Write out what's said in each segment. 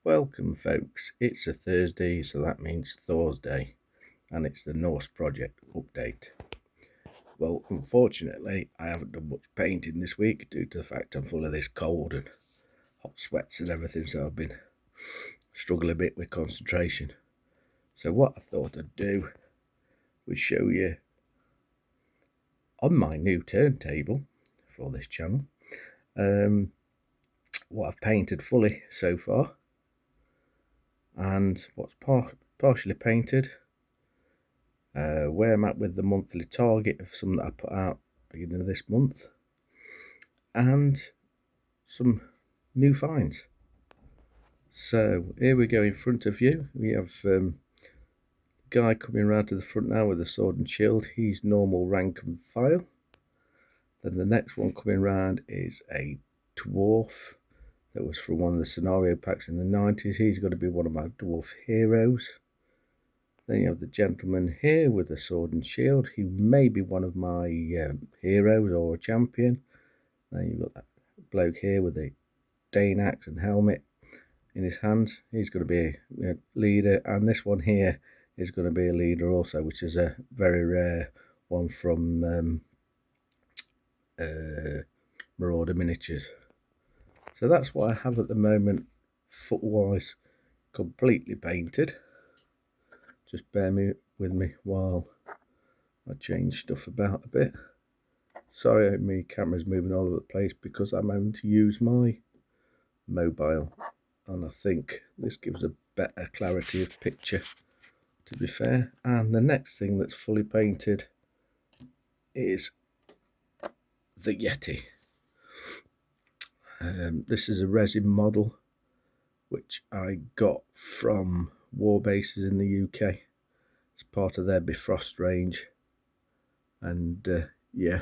Welcome folks, it's a Thursday, so that means Thors Day, and it's the Norse project update. Well, unfortunately, I haven't done much painting this week due to the fact I'm full of this cold and hot sweats and everything, so I've been struggling a bit with concentration. So what I thought I'd do was show you on my new turntable for this channel what I've painted fully so far and what's partially painted, where I'm at with the monthly target of some that I put out beginning of this month, and some new finds. So here we go in front of you. We have guy coming round to the front now with a sword and shield. He's normal rank and file. Then the next one coming round is a dwarf that was from one of the scenario packs in the 90s. He's got to be one of my dwarf heroes. Then you have the gentleman here with a sword and shield. He may be one of my heroes or a champion. Then you've got that bloke here with a Dane axe and helmet in his hands. He's going to be a leader. And this one here is going to be a leader also, which is a very rare one from Marauder Miniatures. So that's what I have at the moment, foot-wise, completely painted. Just bear with me while I change stuff about a bit. Sorry, my camera's moving all over the place because I'm having to use my mobile, and I think this gives a better clarity of picture, to be fair. And the next thing that's fully painted is the Yeti. This is a resin model which I got from War Bases in the UK. It's part of their Bifrost range, and yeah,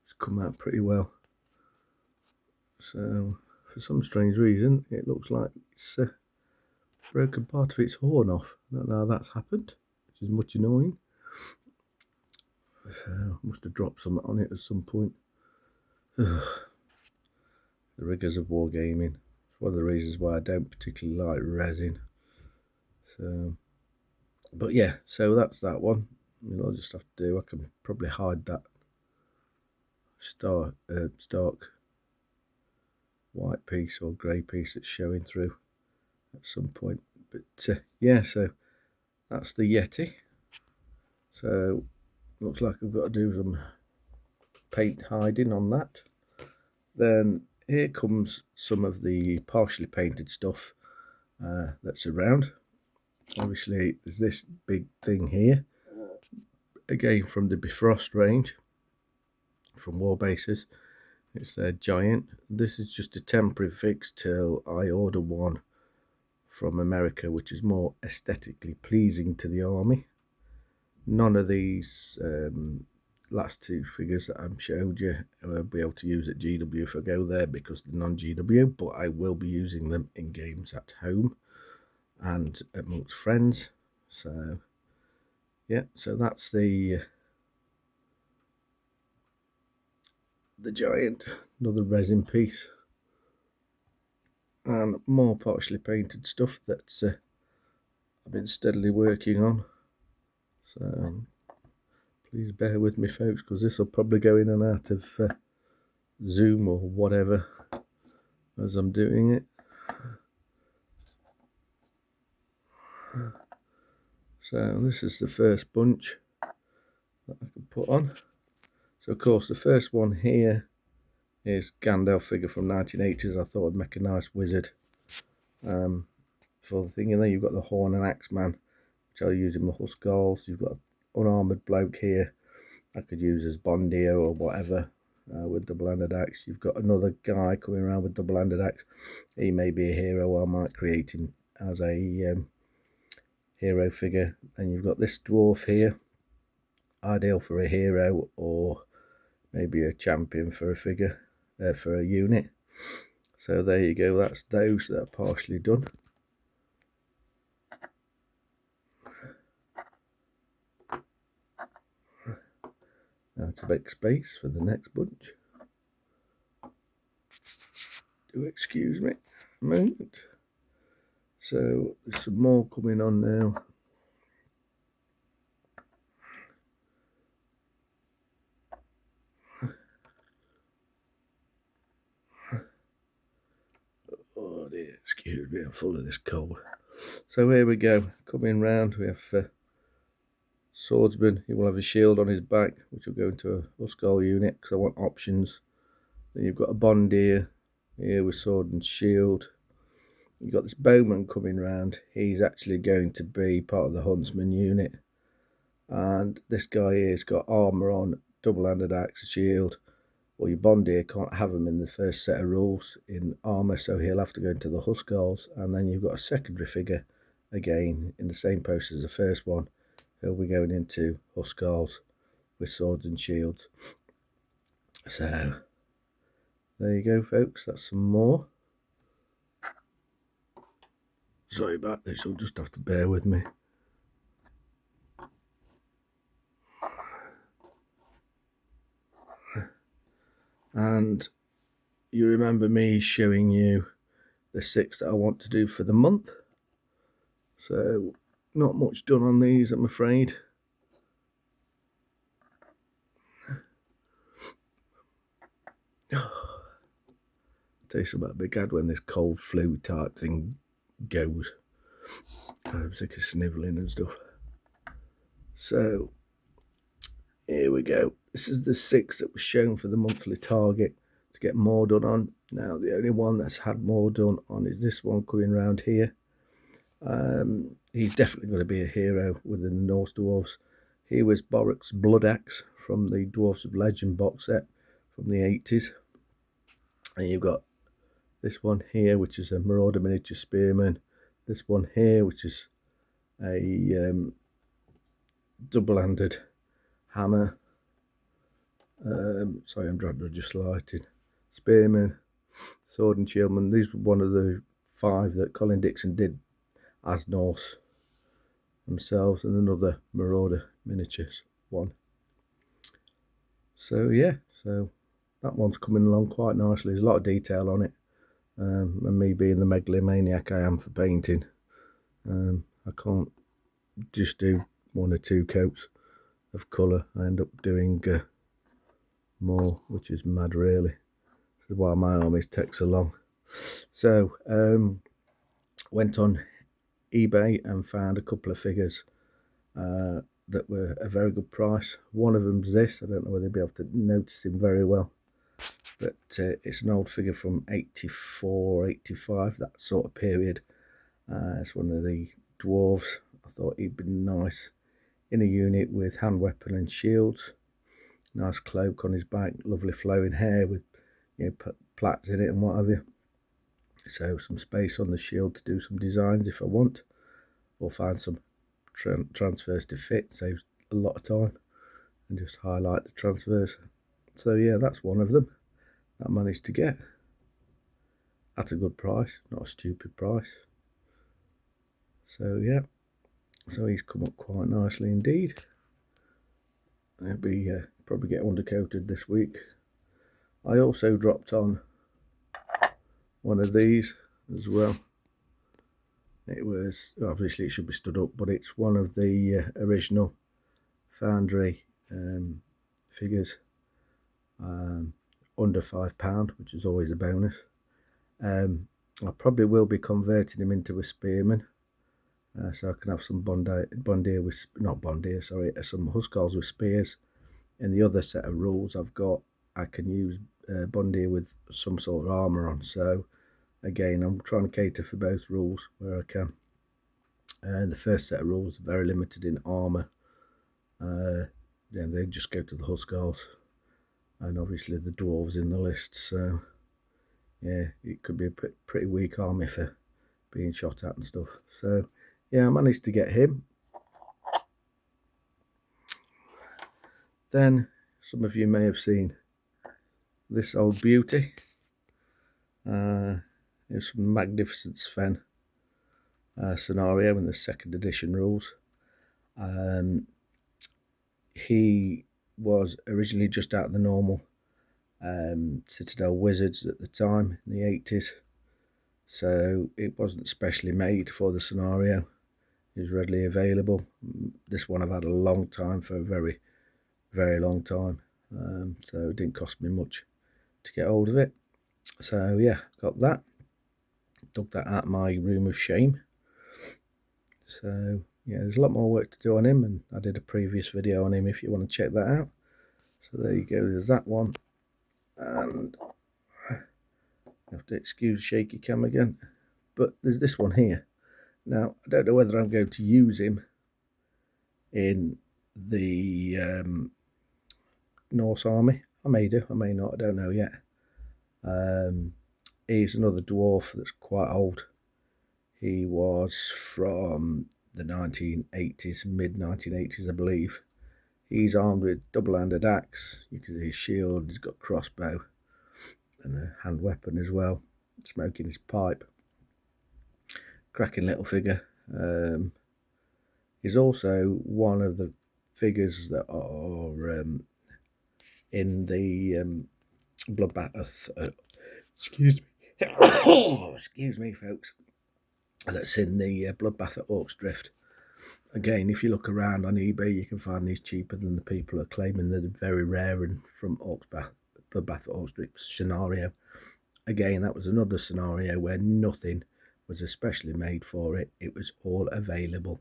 it's come out pretty well. So for some strange reason it looks like it's broken part of its horn off. I don't know how that's happened, which is much annoying. Must have dropped something on it at some point. The rigours of wargaming. It's one of the reasons why I don't particularly like resin. So, but yeah, so that's that one. I mean, I'll just have to do, I can probably hide that stark white piece or grey piece that's showing through at some point. But yeah, so that's the Yeti. So looks like I've got to do some paint hiding on that. Then here comes some of the partially painted stuff that's around. Obviously there's this big thing here, again from the Bifrost range from War Bases. It's their giant. This is just a temporary fix till I order one from America which is more aesthetically pleasing to the army. None of these last two figures that I've showed you I'll be able to use at GW if I go there because they're non-GW, but I will be using them in games at home and amongst friends. So yeah, so that's the giant, another resin piece, and more partially painted stuff that I've been steadily working on. So please bear with me folks, because this will probably go in and out of Zoom or whatever as I'm doing it. So this is the first bunch that I can put on. So of course the first one here is Gandalf figure from 1980s. I thought I'd make a nice wizard for the thing. And then you've got the Horn and Axe Man, which I'll use in my Huskarls. You've got an unarmoured bloke here I could use as Bondio or whatever with double-handed axe. You've got another guy coming around with double-handed axe. He may be a hero I might create him as a hero figure. And you've got this dwarf here, ideal for a hero or maybe a champion for a figure, for a unit. So there you go, that's those that are partially done. Now to make space for the next bunch. do excuse me a moment. So there's some more coming on now. Oh dear, excuse me, I'm full of this cold. So here we go, coming round, we have swordsman. He will have a shield on his back, which will go into a Huskall unit, because I want options. Then you've got a Bondier here with sword and shield. You've got this bowman coming round. He's actually going to be part of the huntsman unit. And this guy here's got armour on, double-handed axe, shield. Well, your Bondier can't have him in the first set of rules in armour, so he'll have to go into the Huskarls. And then you've got a secondary figure, again, in the same post as the first one. He'll be going into Huskarls with swords and shields. So, there you go, folks. That's some more. Sorry about this, you'll just have to bear with me. And you remember me showing you the 6 that I want to do for the month. So, not much done on these, I'm afraid. Tell you something about a big ad when this cold flu type thing goes. I'm sick of snivelling and stuff. So, here we go. This is the 6 that was shown for the monthly target to get more done on. Now, the only one that's had more done on is this one coming around here. He's definitely going to be a hero within the Norse Dwarves. Here was Borrick's Blood Axe from the Dwarves of Legend box set from the 80s. And you've got this one here, which is a Marauder miniature spearman. This one here, which is a double-handed hammer. Sorry, I'm trying to just lighted. Spearman, sword and shieldman. These were one of the 5 that Colin Dixon did as Norse themselves, and another Marauder miniatures one. So yeah, so that one's coming along quite nicely. There's a lot of detail on it, and me being the megalomaniac I am for painting, I can't just do 1 or 2 coats of colour. I end up doing more, which is mad really. This is why my armies take so long. So went on eBay and found a couple of figures that were a very good price. One of them's this. I don't know whether you'll be able to notice him very well, but it's an old figure from 84, 85, that sort of period. It's one of the dwarves. I thought he'd be nice in a unit with hand weapon and shields. Nice cloak on his back, lovely flowing hair with, you know, plaits in it and what have you. So some space on the shield to do some designs if I want, or find some transfers to fit. Saves a lot of time, and just highlight the transfers. So yeah, that's one of them that I managed to get at a good price, not a stupid price. So yeah, so he's come up quite nicely indeed. He'll be probably get undercoated this week. I also dropped on one of these as well. It was, obviously it should be stood up, but it's one of the original Foundry figures, under £5, which is always a bonus. I probably will be converting him into a spearman, so I can have some Bondier with, not Bondier, sorry, some Huskarls with spears. In the other set of rules I've got, I can use Bondier with some sort of armour on. So again, I'm trying to cater for both rules where I can. And the first set of rules are very limited in armour. Yeah, they just go to the Huskarls, and obviously the dwarves in the list. So yeah, it could be a pretty weak army for being shot at and stuff. So yeah, I managed to get him. Then some of you may have seen this old beauty. It's from Magnificent Sven scenario in the 2nd edition rules. He was originally just out of the normal, Citadel wizards at the time in the 80s. So it wasn't specially made for the scenario. It was readily available. This one I've had a long time, for a very, very long time. So it didn't cost me much to get hold of it. So yeah, got that. Dug that out of my room of shame. So yeah, there's a lot more work to do on him, and I did a previous video on him if you want to check that out. So there you go, there's that one. And I have to excuse shaky cam again, but there's this one here. Now I don't know whether I'm going to use him in the Norse army. I may do, I may not, I don't know yet. He's another dwarf that's quite old. He was from the 1980s, mid 1980s, I believe. He's armed with double-handed axe. You can see his shield. He's got crossbow and a hand weapon as well. Smoking his pipe. Cracking little figure. He's also one of the figures that are in the bloodbath. Excuse me. Excuse me, folks. That's in the bloodbath at Orcs Drift. Again, if you look around on eBay, you can find these cheaper than the people are claiming. They're very rare and from bloodbath at Orcs Drift scenario. Again, that was another scenario where nothing was especially made for it. It was all available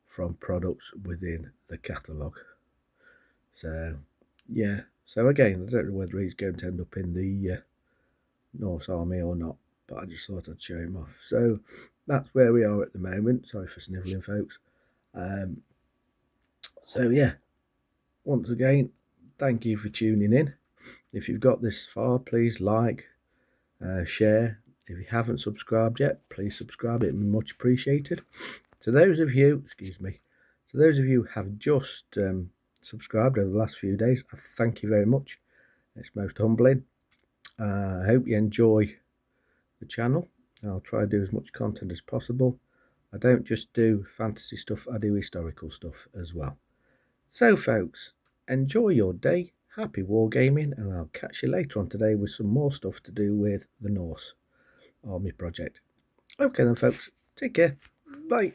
from products within the catalogue. So yeah, so again, I don't know whether he's going to end up in the Norse army or not, but I just thought I'd show him off. So that's where we are at the moment. Sorry for snivelling, folks. So yeah, once again, thank you for tuning in. If you've got this far, please like, share. If you haven't subscribed yet, please subscribe. It'd be much appreciated. To those of you, excuse me, to those of you who have just subscribed over the last few days, I thank you very much. It's most humbling. I hope you enjoy the channel. I'll try to do as much content as possible. I don't just do fantasy stuff, I do historical stuff as well. So folks, enjoy your day, happy wargaming, and I'll catch you later on today with some more stuff to do with the Norse Army project. Okay then folks, take care, bye.